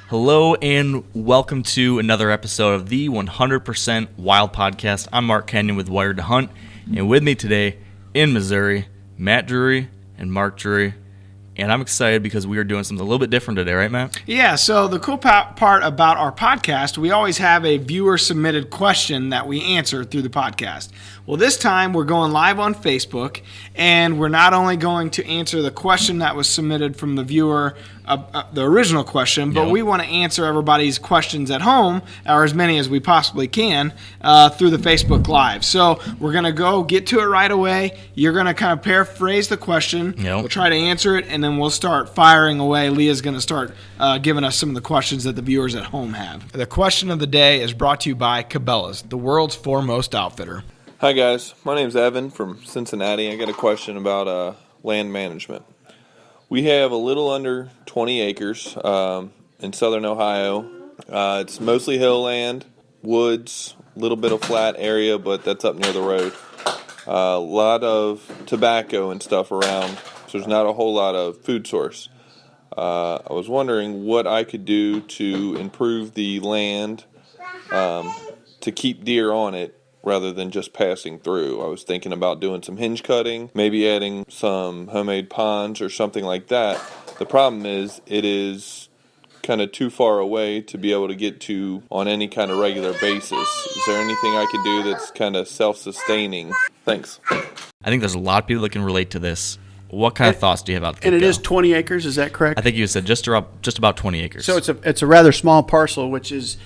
Hello and welcome to another episode of the 100% Wild Podcast. I'm Mark Kenyon with Wired to Hunt, and with me today in Missouri, Matt Drury and Mark Drury. And I'm excited because we are doing something a little bit different today, right, Matt? Yeah, so the cool part about our podcast, we always have a viewer-submitted question that we answer through the podcast. Well, this time we're going live on Facebook, and we're not only going to answer the question that was submitted from the viewer, the original question, but we want to answer everybody's questions at home, or as many as we possibly can, through the Facebook Live. So we're going to go get to it right away. You're going to kind of paraphrase the question. We'll try to answer it, and then we'll start firing away. Leah's going to start giving us some of the questions that the viewers at home have. The question of the day is brought to you by Cabela's, the world's foremost outfitter. Hi guys, my name's Evan from Cincinnati. I got a question about land management. We have a little under 20 acres in southern Ohio. It's mostly hill land, woods, a little bit of flat area, but that's up near the road. A lot of tobacco and stuff around, so there's not a whole lot of food source. I was wondering what I could do to improve the land to keep deer on it, rather than just passing through. I was thinking about doing some hinge cutting, maybe adding some homemade ponds or something like that. The problem is it is kind of too far away to be able to get to on any kind of regular basis. Is there anything I could do that's kind of self-sustaining? Thanks. I think there's a lot of people that can relate to this. What kind of thoughts do you have about the And it is 20 acres, is that correct? I think you said just about 20 acres. So it's a rather small parcel, which is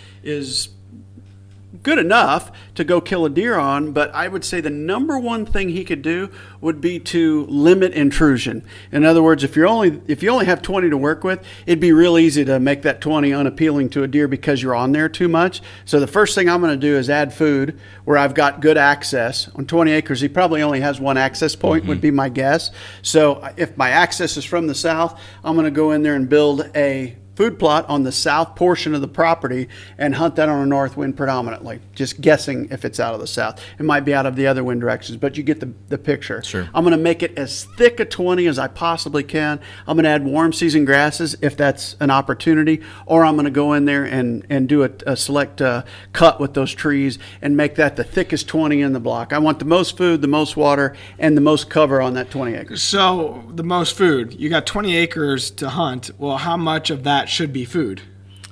good enough to go kill a deer on, but I would say the number one thing he could do would be to limit intrusion. In other words, if you only have 20 to work with, it'd be real easy to make that 20 unappealing to a deer because you're on there too much. So the first thing I'm going to do is add food where I've got good access. On 20 acres, he probably only has one access point, would be my guess. So if my access is from the south, I'm going to go in there and build a food plot on the south portion of the property and hunt that on a north wind predominantly. Just guessing if it's out of the south. It might be out of the other wind directions, but you get the picture. Sure. I'm going to make it as thick a 20 as I possibly can. I'm going to add warm season grasses if that's an opportunity, or I'm going to go in there and do a select cut with those trees and make that the thickest 20 in the block. I want the most food, the most water, and the most cover on that 20 acres. So the most food, you got 20 acres to hunt. Well, how much of that should be food?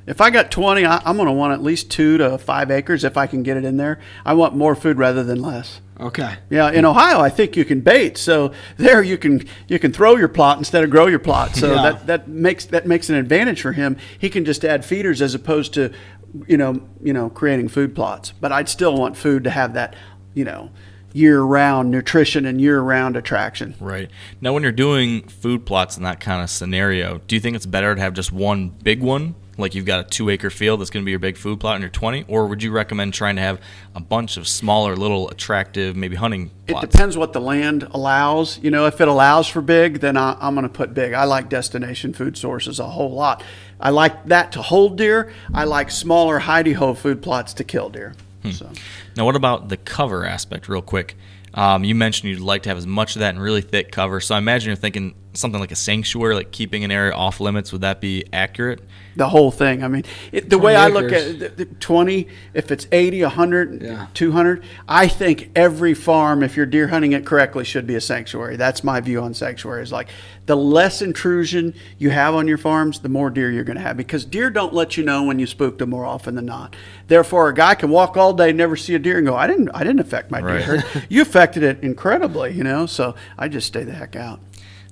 If I got 20, I'm going to want at least 2 to 5 acres if I can get it in there. I want more food rather than less. Okay. Yeah, in Ohio, I think you can bait. So there you can throw your plot instead of grow your plot. So that makes an advantage for him. He can just add feeders as opposed to creating food plots. But I'd still want food to have that, year-round nutrition and year-round attraction. Right. Now, when you're doing food plots in that kind of scenario, do you think it's better to have just one big one, like you've got a 2-acre field that's going to be your big food plot in your 20, or would you recommend trying to have a bunch of smaller, little attractive, maybe hunting plots? It depends what the land allows. If it allows for big, then I'm going to put big. I like destination food sources a whole lot. I like that to hold deer. I like smaller, hidey-ho food plots to kill deer. So. Now, what about the cover aspect, real quick? You mentioned you'd like to have as much of that in really thick cover. So I imagine you're thinking something like a sanctuary, like keeping an area off limits. Would that be accurate? The whole thing. I mean, the way I look at it, the 20, if it's 80, 100, 200, I think every farm, if you're deer hunting it correctly, should be a sanctuary. That's my view on sanctuaries. Like, the less intrusion you have on your farms, the more deer you're going to have, because deer don't let you know when you spooked them more often than not. Therefore, a guy can walk all day, never see a deer, and go, I didn't affect my deer. You affected it incredibly, so I just stay the heck out.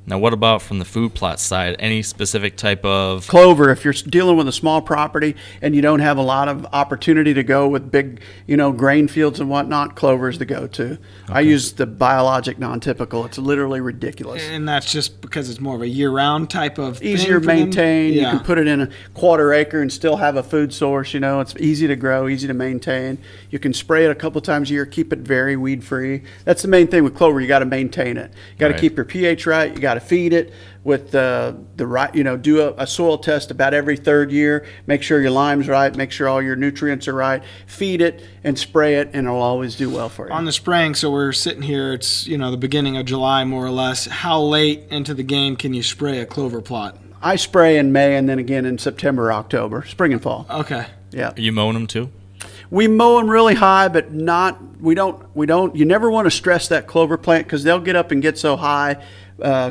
Now, what about from the food plot side? Any specific type of clover? If you're dealing with a small property and you don't have a lot of opportunity to go with big, grain fields and whatnot, clover is the go-to. Okay. I use the biologic non-typical. It's literally ridiculous. And that's just because it's more of a year-round type of easier to maintain. Yeah. You can put it in a quarter acre and still have a food source. It's easy to grow, easy to maintain. You can spray it a couple times a year, keep it very weed-free. That's the main thing with clover. You got to maintain it. You got to keep your pH right. You got to feed it with the right, do a soil test about every third year, make sure your lime's right, make sure all your nutrients are right, feed it and spray it, and it'll always do well for you. On the spraying, so we're sitting here, it's the beginning of July more or less. How late into the game can you spray a clover plot? I spray in May and then again in September, October, spring and fall. Okay. Yeah. Are you mowing them too? We mow them really high, but we don't, you never want to stress that clover plant because they'll get up and get so high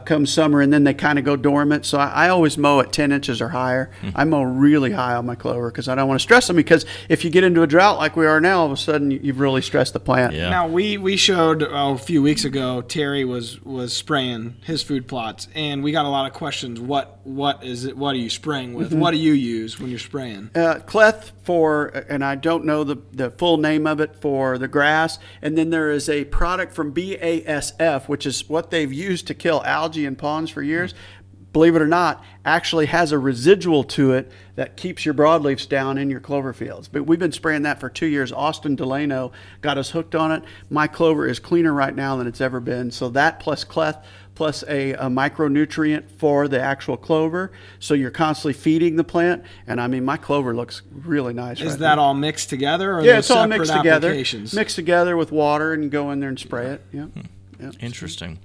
come summer and then they kind of go dormant. So I always mow at 10 inches or higher. I mow really high on my clover because I don't want to stress them, because if you get into a drought like we are now, all of a sudden you've really stressed the plant. Yeah. Now we showed a few weeks ago, Terry was spraying his food plots, and we got a lot of questions. What is it? What are you spraying with? What do you use when you're spraying? Cleth for, and I don't know the full name of it, for the grass, and then there is a product from BASF, which is what they've used to kill algae in ponds for years. Believe it or not, actually has a residual to it that keeps your broadleafs down in your clover fields. But we've been spraying that for 2 years. Austin Delano got us hooked on it. My clover is cleaner right now than it's ever been. So that plus Cleth plus a micronutrient for the actual clover. So you're constantly feeding the plant. And I mean, my clover looks really nice. Is that all mixed together? Or Yeah, those it's all separate mixed together. applications? Mixed together with water and go in there and spray it. Yeah. Yeah. Interesting.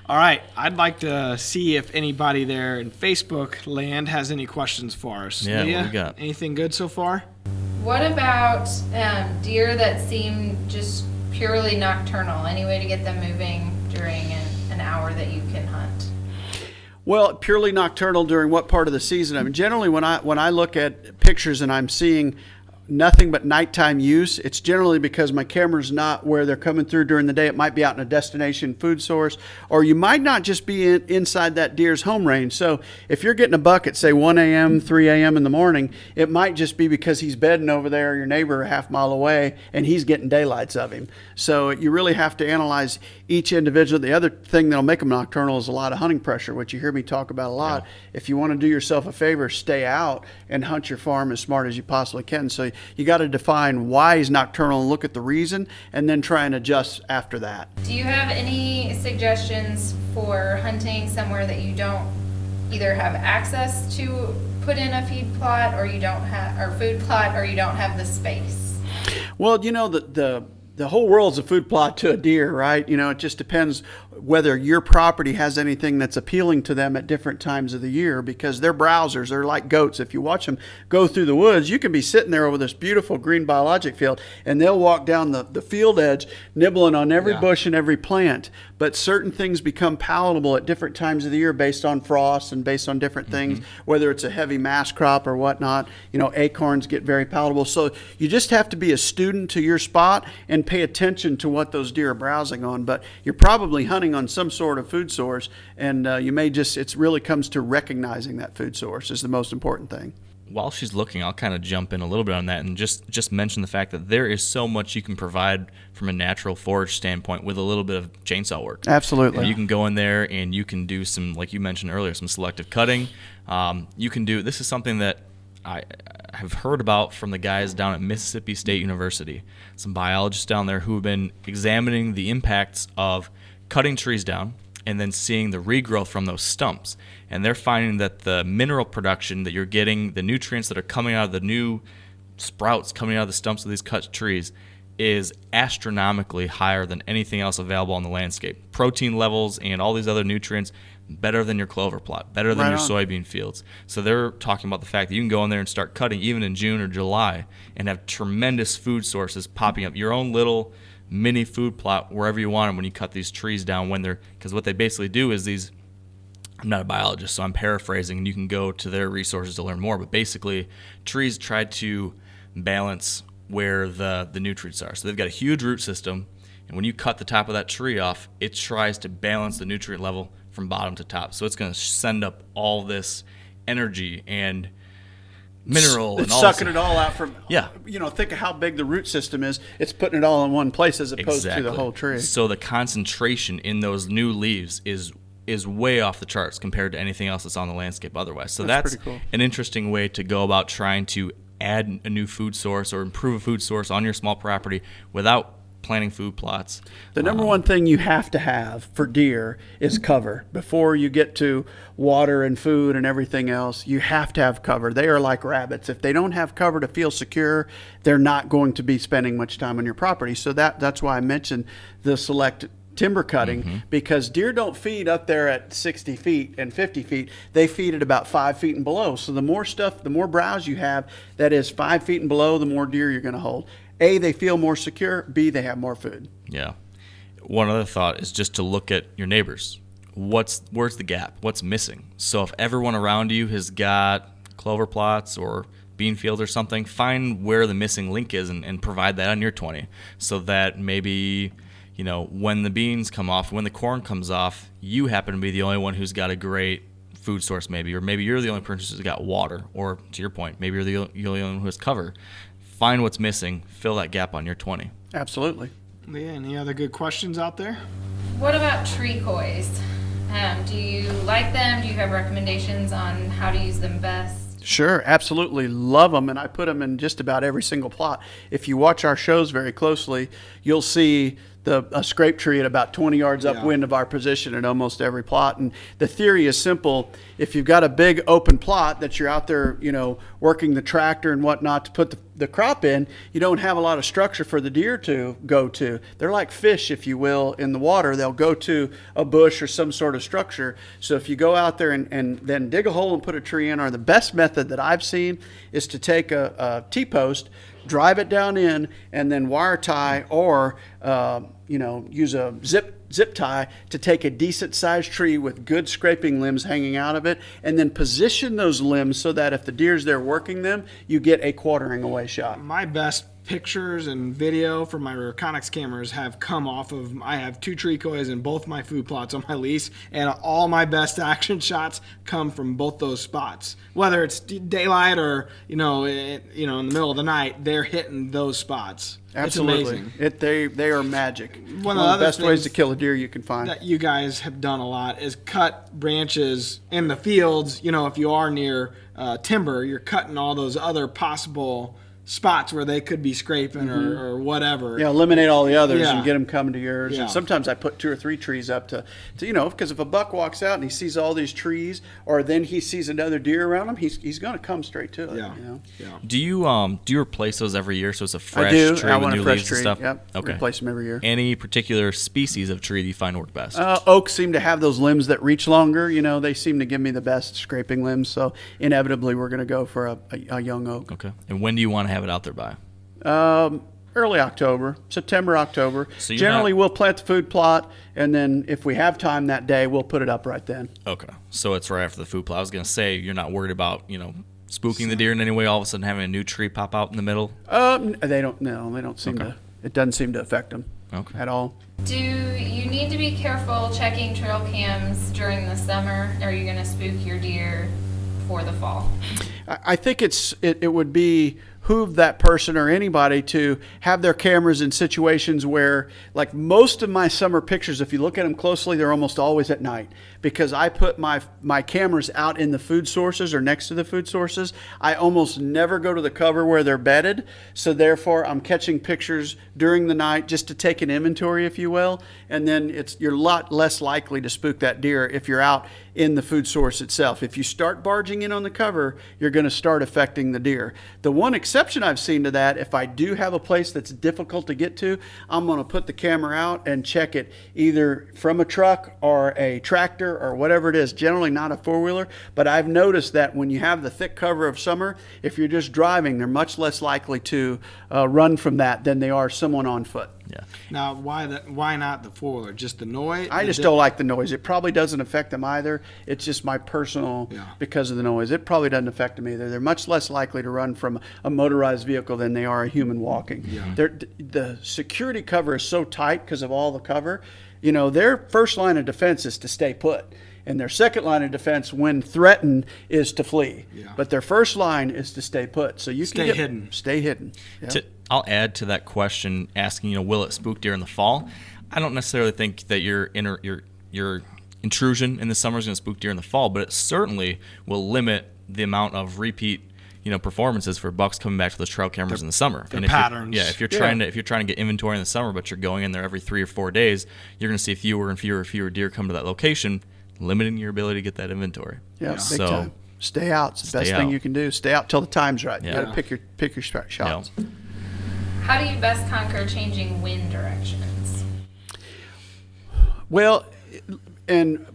All right, I'd like to see if anybody there in Facebook land has any questions for us. Yeah, Leah, what we got? Anything good so far? What about deer that seem just purely nocturnal? Any way to get them moving during an hour that you can hunt? Well, purely nocturnal during what part of the season? I mean, generally when I look at pictures and I'm seeing nothing but nighttime use, it's generally because my camera's not where they're coming through during the day. It might be out in a destination food source, or you might not just be inside that deer's home range. So if you're getting a buck at, say, 1 a.m., 3 a.m. in the morning, it might just be because he's bedding over there, your neighbor a half mile away, and he's getting daylights of him. So you really have to analyze each individual. The other thing that'll make them nocturnal is a lot of hunting pressure, which you hear me talk about a lot. Yeah. If you want to do yourself a favor, stay out and hunt your farm as smart as you possibly can. So you got to define why he's nocturnal and look at the reason, and then try and adjust after that. Do you have any suggestions for hunting somewhere that you don't either have access to put in a feed plot, or you don't have, or food plot, or you don't have the space? Well, you know, the whole world's a food plot to a deer, right? You know, it just depends whether your property has anything that's appealing to them at different times of the year, because they're browsers. They're like goats. If you watch them go through the woods, you can be sitting there over this beautiful green biologic field, and they'll walk down the field edge nibbling on every bush and every plant. But certain things become palatable at different times of the year based on frost and based on different things, whether it's a heavy mass crop or whatnot. You know, acorns get very palatable. So you just have to be a student to your spot and pay attention to what those deer are browsing on. But you're probably hunting on some sort of food source, and you may just, it really comes to recognizing that food source is the most important thing. While she's looking, I'll kind of jump in a little bit on that and just mention the fact that there is so much you can provide from a natural forage standpoint with a little bit of chainsaw work. Absolutely. You can go in there and you can do some, like you mentioned earlier, some selective cutting. You can do, this is something that I have heard about from the guys down at Mississippi State University, some biologists down there who have been examining the impacts of cutting trees down and then seeing the regrowth from those stumps. And they're finding that the mineral production that you're getting, the nutrients that are coming out of the new sprouts coming out of the stumps of these cut trees, is astronomically higher than anything else available on the landscape. Protein levels and all these other nutrients, better than your clover plot, better than your soybean fields. So they're talking about the fact that you can go in there and start cutting even in June or July and have tremendous food sources popping up. Your own little mini food plot wherever you want them when you cut these trees down, when they're, because what they basically do is these, I'm not a biologist, so I'm paraphrasing, and you can go to their resources to learn more, but basically trees try to balance where the nutrients are. So they've got a huge root system, and when you cut the top of that tree off, it tries to balance the nutrient level from bottom to top. So it's going to send up all this energy and mineral and all sucking it all out from, yeah. You know, think of how big the root system is. It's putting it all in one place as opposed to the whole tree. So the concentration in those new leaves is way off the charts compared to anything else that's on the landscape otherwise. So that's pretty cool. An interesting way to go about trying to add a new food source or improve a food source on your small property without planting food plots. The number one thing you have to have for deer is cover. Before you get to water and food and everything else, you have to have cover. They are like rabbits. If they don't have cover to feel secure, they're not going to be spending much time on your property. So that's why I mentioned the timber cutting, because deer don't feed up there at 60 feet and 50 feet. They feed at about 5 feet and below. So the more browse you have that is 5 feet and below, the more deer you're going to hold. A, they feel more secure. B, they have more food. Yeah. One other thought is just to look at your neighbors. Where's the gap? What's missing? So if everyone around you has got clover plots or bean fields or something, find where the missing link is and provide that on your 20, so that maybe, when the beans come off, when the corn comes off, you happen to be the only one who's got a great food source, or maybe you're the only person who's got water, or to your point, maybe you're the only one who has cover. Find what's missing, fill that gap on your 20. Absolutely. Yeah, any other good questions out there? What about tree kois? Do you like them? Do you have recommendations on how to use them best? Sure, absolutely love them, and I put them in just about every single plot. If you watch our shows very closely, you'll see a scrape tree at about 20 yards upwind of our position at almost every plot. And the theory is simple. If you've got a big open plot that you're out there, working the tractor and whatnot to put the crop in, you don't have a lot of structure for the deer to go to. They're like fish, if you will, in the water. They'll go to a bush or some sort of structure. So if you go out there and then dig a hole and put a tree in, or the best method that I've seen is to take a T-post, drive it down in, and then wire tie or use a zip tie to take a decent sized tree with good scraping limbs hanging out of it, and then position those limbs so that if the deer's there working them, you get a quartering away shot. My best pictures and video from my Reconyx cameras have come off of, I have 2 tree kois in both my food plots on my lease, and all my best action shots come from both those spots. Whether it's daylight or, in the middle of the night, they're hitting those spots. Absolutely. It's amazing. They are magic. One of of the best ways to kill a deer you can find. That you guys have done a lot is cut branches in the fields. If you are near timber, you're cutting all those other possible spots where they could be scraping or whatever. Yeah, eliminate all the others and get them coming to yours. Yeah. And sometimes I put 2 or 3 trees up to because if a buck walks out and he sees all these trees, or then he sees another deer around him, he's going to come straight to it. Yeah. Do you replace those every year so it's a fresh I do. tree I with want new a fresh leaves tree. and stuff? Yep. Okay. Replace them every year. Any particular species of tree do you find work best? Oaks seem to have those limbs that reach longer. They seem to give me the best scraping limbs. So inevitably, we're going to go for a young oak. Okay. And when do you want to have it out there by? Early October, September, October. So generally, we'll plant the food plot, and then if we have time that day, we'll put it up right then. Okay. So it's right after the food plot. I was going to say, you're not worried about, spooking the deer in any way, all of a sudden having a new tree pop out in the middle? They don't. No, they don't seem to. It doesn't seem to affect them at all. Do you need to be careful checking trail cams during the summer? Are you going to spook your deer for the fall? I think it would behoove that person or anybody to have their cameras in situations where, like most of my summer pictures, if you look at them closely, they're almost always at night, because I put my cameras out in the food sources or next to the food sources. I almost never go to the cover where they're bedded, so therefore I'm catching pictures during the night just to take an inventory, if you will, and then you're a lot less likely to spook that deer if you're out in the food source itself. If you start barging in on the cover, you're going to start affecting the deer. The one exception I've seen to that, if I do have a place that's difficult to get to, I'm going to put the camera out and check it either from a truck or a tractor or whatever it is, generally not a four-wheeler. But I've noticed that when you have the thick cover of summer, if you're just driving, they're much less likely to run from that than they are someone on foot. Yeah. Now, why not the four-wheeler? Just the noise? I just don't like the noise. It probably doesn't affect them either. It's just my personal, because of the noise. It probably doesn't affect them either. They're much less likely to run from a motorized vehicle than they are a human walking. Yeah. The security cover is so tight because of all the cover. Their first line of defense is to stay put. And their second line of defense, when threatened, is to flee. Yeah. But their first line is to stay put. So you stay can hidden. Stay hidden. Yeah. I'll add to that question, asking, will it spook deer in the fall? I don't necessarily think that your intrusion in the summer is going to spook deer in the fall, but it certainly will limit the amount of repeat, performances for bucks coming back to those trail cameras in the summer. And patterns. If you're trying to get inventory in the summer, but you're going in there every 3 or 4 days, you're going to see fewer and fewer deer come to that location, limiting your ability to get that inventory. Yeah, big time. Stay out. It's the best thing you can do. Stay out till the time's right. You got to pick your shots. How do you best conquer changing wind directions? Well, and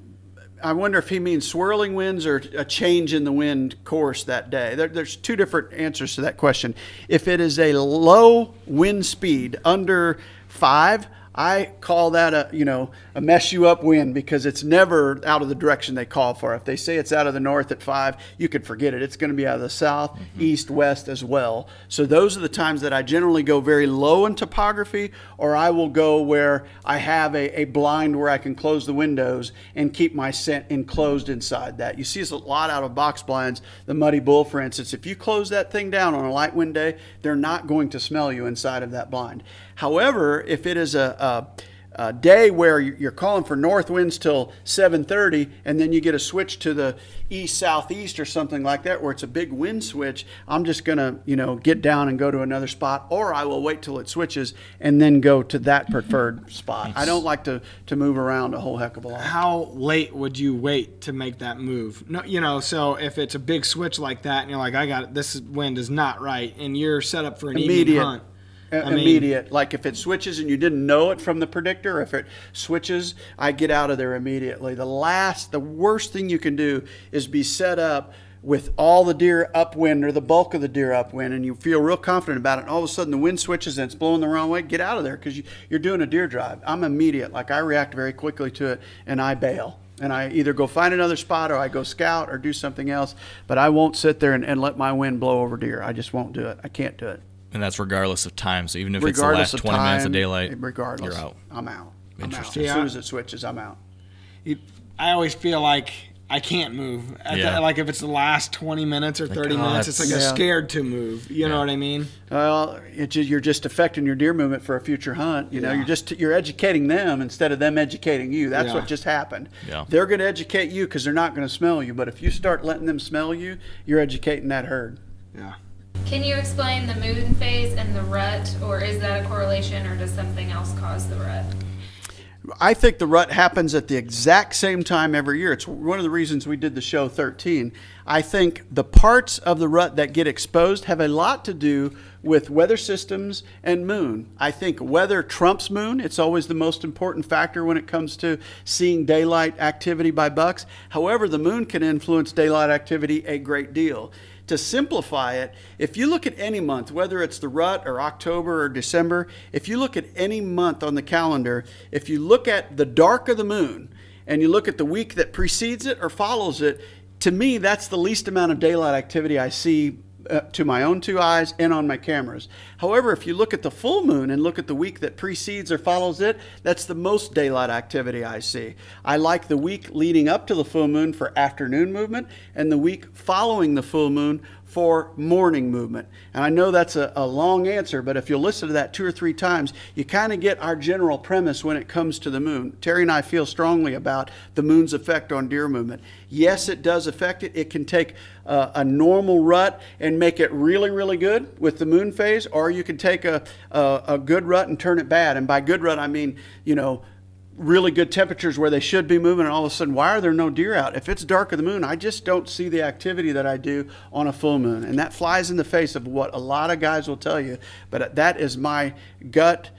I wonder if he means swirling winds or a change in the wind course that day. There's two different answers to that question. If it is a low wind speed under 5, I call that a mess you up wind, because it's never out of the direction they call for. If they say it's out of the north at 5, you could forget it. It's going to be out of the south, east, west as well. So those are the times that I generally go very low in topography, or I will go where I have a blind where I can close the windows and keep my scent enclosed inside that. You see this a lot out of box blinds. The Muddy Bull, for instance, if you close that thing down on a light wind day, they're not going to smell you inside of that blind. However, if it is a day where you're calling for north winds till 7:30, and then you get a switch to the east-southeast or something like that, where it's a big wind switch, I'm just going to get down and go to another spot, or I will wait till it switches and then go to that preferred spot. I don't like to move around a whole heck of a lot. How late would you wait to make that move? No, so if it's a big switch like that, and you're like, I got it, this wind is not right, and you're set up for an evening hunt. Immediate. Like if it switches and you didn't know it from the predictor, if it switches, I get out of there immediately. The worst thing you can do is be set up with all the deer upwind or the bulk of the deer upwind, and you feel real confident about it, and all of a sudden the wind switches and it's blowing the wrong way. Get out of there, because you're doing a deer drive. I'm immediate. Like I react very quickly to it, and I bail. And I either go find another spot, or I go scout or do something else, but I won't sit there and let my wind blow over deer. I just won't do it. I can't do it. And that's regardless of time. So even if it's the last 20 minutes of daylight, regardless, you're out. I'm out. Interesting. As soon as it switches, I'm out. I always feel like I can't move. Like if it's the last 20 minutes or 30 minutes, it's like I'm scared to move. You know what I mean? Well, you're just affecting your deer movement for a future hunt. You know, you're educating them instead of them educating you. That's what just happened. Yeah. They're going to educate you because they're not going to smell you. But if you start letting them smell you, you're educating that herd. Yeah. Can you explain the moon phase and the rut, or is that a correlation, or does something else cause the rut? I think the rut happens at the exact same time every year. It's one of the reasons we did the show 13. I think the parts of the rut that get exposed have a lot to do with weather systems and moon. I think weather trumps moon. It's always the most important factor when it comes to seeing daylight activity by bucks. However, the moon can influence daylight activity a great deal. To simplify it, if you look at any month, whether it's the rut or October or December, if you look at any month on the calendar, if you look at the dark of the moon and you look at the week that precedes it or follows it, to me, that's the least amount of daylight activity I see to my own two eyes and on my cameras. However, if you look at the full moon and look at the week that precedes or follows it, that's the most daylight activity I see. I like the week leading up to the full moon for afternoon movement, and the week following the full moon for morning movement. And I know that's a long answer, but if you'll listen to that 2 or 3 times, you kind of get our general premise when it comes to the moon. Terry and I feel strongly about the moon's effect on deer movement. Yes, it does affect it. It can take a normal rut and make it really, really good with the moon phase, or you can take a good rut and turn it bad. And by good rut, I mean, really good temperatures where they should be moving, and all of a sudden, why are there no deer out? If it's dark of the moon, I just don't see the activity that I do on a full moon. And that flies in the face of what a lot of guys will tell you, but that is my gut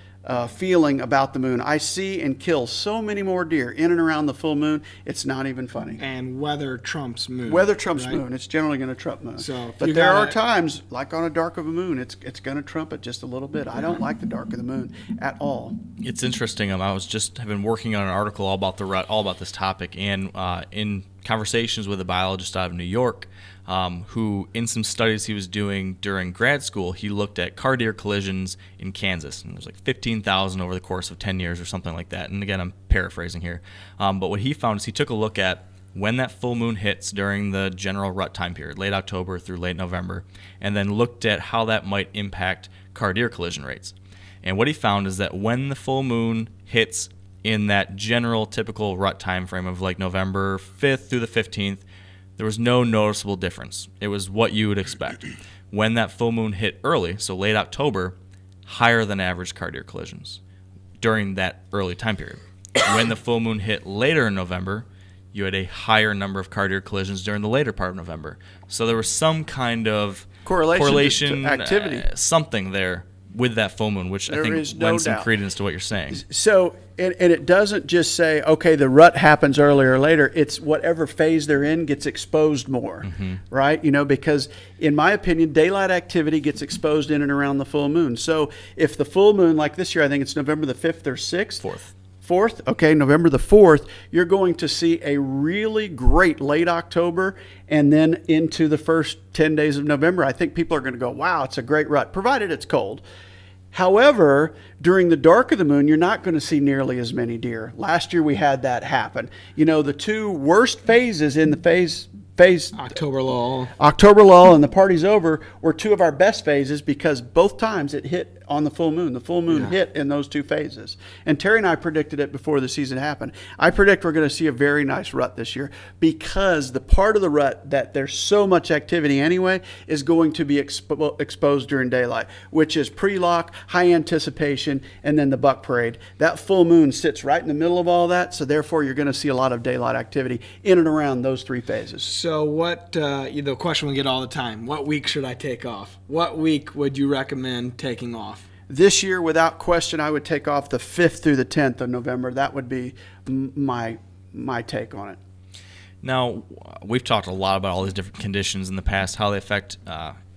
feeling about the moon. I see and kill so many more deer in and around the full moon, it's not even funny. And weather trumps moon. Weather trumps moon. It's generally going to trump moon. But there are times, like on a dark of a moon, it's going to trump it just a little bit. I don't like the dark of the moon at all. It's interesting. I've been working on an article all about the rut, all about this topic, and in conversations with a biologist out of New York, who in some studies he was doing during grad school, he looked at car deer collisions in Kansas, and it was like 15,000 over the course of 10 years or something like that. And again, I'm paraphrasing here. But what he found is he took a look at when that full moon hits during the general rut time period, late October through late November, and then looked at how that might impact car deer collision rates. And what he found is that when the full moon hits in that general typical rut time frame of like November 5th through the 15th, there was no noticeable difference. It was what you would expect. When that full moon hit early, so late October, higher than average car deer collisions during that early time period. When the full moon hit later in November, you had a higher number of car deer collisions during the later part of November. So there was some kind of correlation to activity. Something there with that full moon, which I There think is no lends some doubt. credence to what you're saying. So, and it doesn't just say, okay, the rut happens earlier or later. It's whatever phase they're in gets exposed more, right? Because in my opinion, daylight activity gets exposed in and around the full moon. So if the full moon, like this year, I think it's November the 5th or 6th. 4th, okay, November the 4th, you're going to see a really great late October and then into the first 10 days of November. I think people are going to go, wow, it's a great rut, provided it's cold. However, during the dark of the moon, you're not going to see nearly as many deer. Last year we had that happen. The two worst phases in the phase October lull. October lull and the party's over were two of our best phases because both times it hit on the full moon. The full moon hit in those two phases. And Terry and I predicted it before the season happened. I predict we're going to see a very nice rut this year because the part of the rut that there's so much activity anyway is going to be exposed during daylight, which is pre-lock, high anticipation, and then the buck parade. That full moon sits right in the middle of all that, so therefore you're going to see a lot of daylight activity in and around those three phases. So what, the question we get all the time, what week should I take off? What week would you recommend taking off? This year, without question, I would take off the 5th through the 10th of November. That would be my take on it. Now, we've talked a lot about all these different conditions in the past, how they affect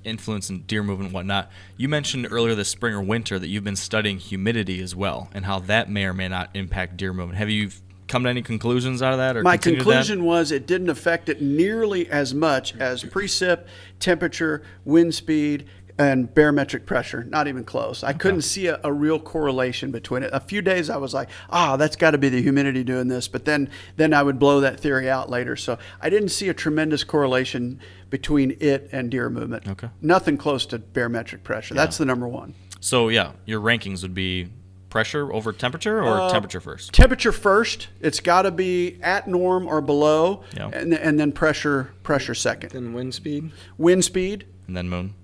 influence in deer movement and whatnot. You mentioned earlier this spring or winter that you've been studying humidity as well and how that may or may not impact deer movement. Have you come to any conclusions out of that? Or my conclusion was it didn't affect it nearly as much as precip, temperature, wind speed, and barometric pressure. Not even close. I couldn't see a real correlation between it. A few days I was like, that's got to be the humidity doing this. But then I would blow that theory out later. So I didn't see a tremendous correlation between it and deer movement. Okay. Nothing close to barometric pressure. That's the number one. So, your rankings would be pressure over temperature or temperature first? Temperature first. It's got to be at norm or below, Yeah. and then pressure second. Then wind speed? Wind speed. And then moon?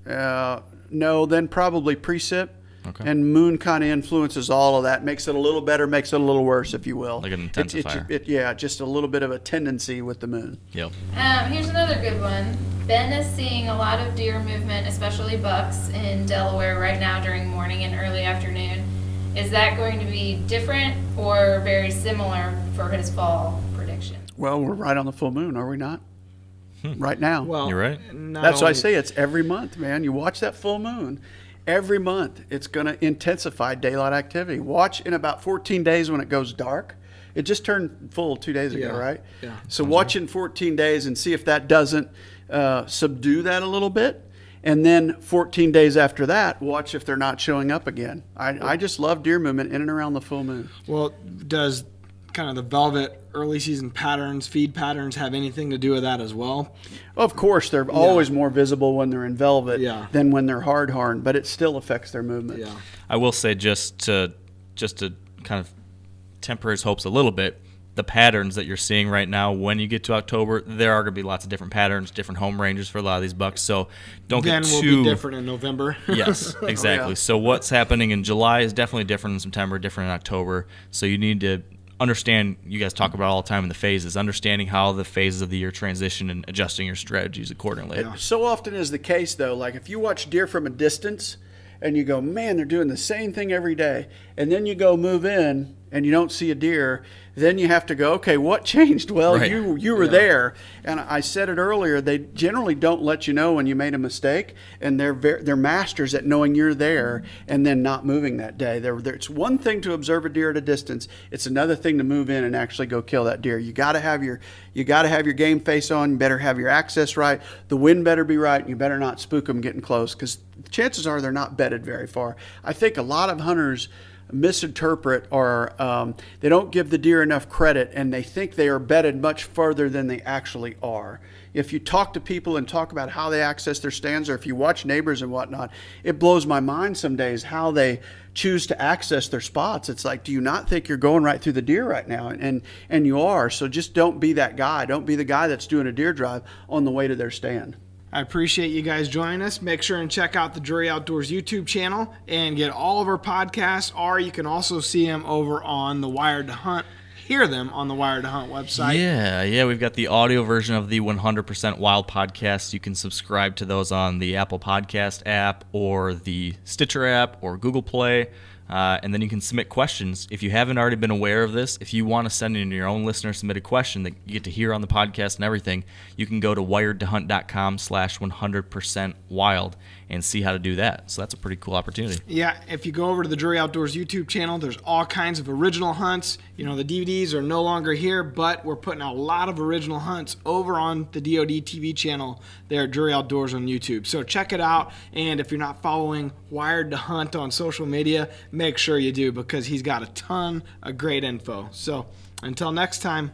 No, then probably precip. Okay. And moon kind of influences all of that. Makes it a little better, makes it a little worse, if you will. Like an intensifier. Yeah, just a little bit of a tendency with the moon. Yep. Here's another good one. Ben is seeing a lot of deer movement, especially bucks, in Delaware right now during morning and early afternoon. Is that going to be different or very similar for his fall prediction? Well, we're right on the full moon, are we not? Right now. Well, You're right. That's why I say it's every month, man. You watch that full moon. Every month, it's going to intensify daylight activity. Watch in about 14 days when it goes dark. It just turned full 2 days ago, Yeah. right? Yeah. So watch in 14 days and see if that doesn't subdue that a little bit. And then 14 days after that, watch if they're not showing up again. I just love deer movement in and around the full moon. Well, does kind of the velvet early season patterns, feed patterns, have anything to do with that as well? Of course, they're always more visible when they're in velvet than when they're hard horn, but it still affects their movement. Yeah. I will say just to kind of temper his hopes a little bit, the patterns that you're seeing right now when you get to October, there are going to be lots of different patterns, different home ranges for a lot of these bucks. So don't Then get will too be different in November. Yes, exactly. yeah. So what's happening in July is definitely different in September, different in October. So you need to understand, you guys talk about all the time in the phases, understanding how the phases of the year transition and adjusting your strategies accordingly. So often is the case, though, like if you watch deer from a distance and you go, man, they're doing the same thing every day, and then you go move in and you don't see a deer, then you have to go, okay, what changed? Well, Right. you were there. And I said it earlier, they generally don't let you know when you made a mistake, and they're masters at knowing you're there and then not moving that day. It's one thing to observe a deer at a distance. It's another thing to move in and actually go kill that deer. You got to have your game face on. You better have your access right. The wind better be right, and you better not spook them getting close, because chances are they're not bedded very far. I think a lot of hunters misinterpret or they don't give the deer enough credit, and they think they are bedded much further than they actually are. If you talk to people and talk about how they access their stands, or if you watch neighbors and whatnot, it blows my mind some days how they choose to access their spots. It's like, do you not think you're going right through the deer right now? And you are. So just don't be that guy. Don't be the guy that's doing a deer drive on the way to their stand. I appreciate you guys joining us. Make sure and check out the Drury Outdoors YouTube channel and get all of our podcasts, or you can also see them over on the Wired to Hunt hear them on the Wired to Hunt website. Yeah, we've got the audio version of the 100% Wild podcast. You can subscribe to those on the Apple Podcast app or the Stitcher app or Google Play. And then you can submit questions. If you haven't already been aware of this, if you want to send in your own listener submitted question that you get to hear on the podcast and everything, you can go to wiredtohunt.com/100%wild and see how to do that. So that's a pretty cool opportunity. Yeah, if you go over to the Drury Outdoors YouTube channel, there's all kinds of original hunts. You know, the DVDs are no longer here, but we're putting out a lot of original hunts over on the DoD TV channel there at Drury Outdoors on YouTube. So check it out, and if you're not following Wired to Hunt on social media, make sure you do, because he's got a ton of great info. So until next time,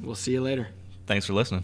we'll see you later. Thanks for listening.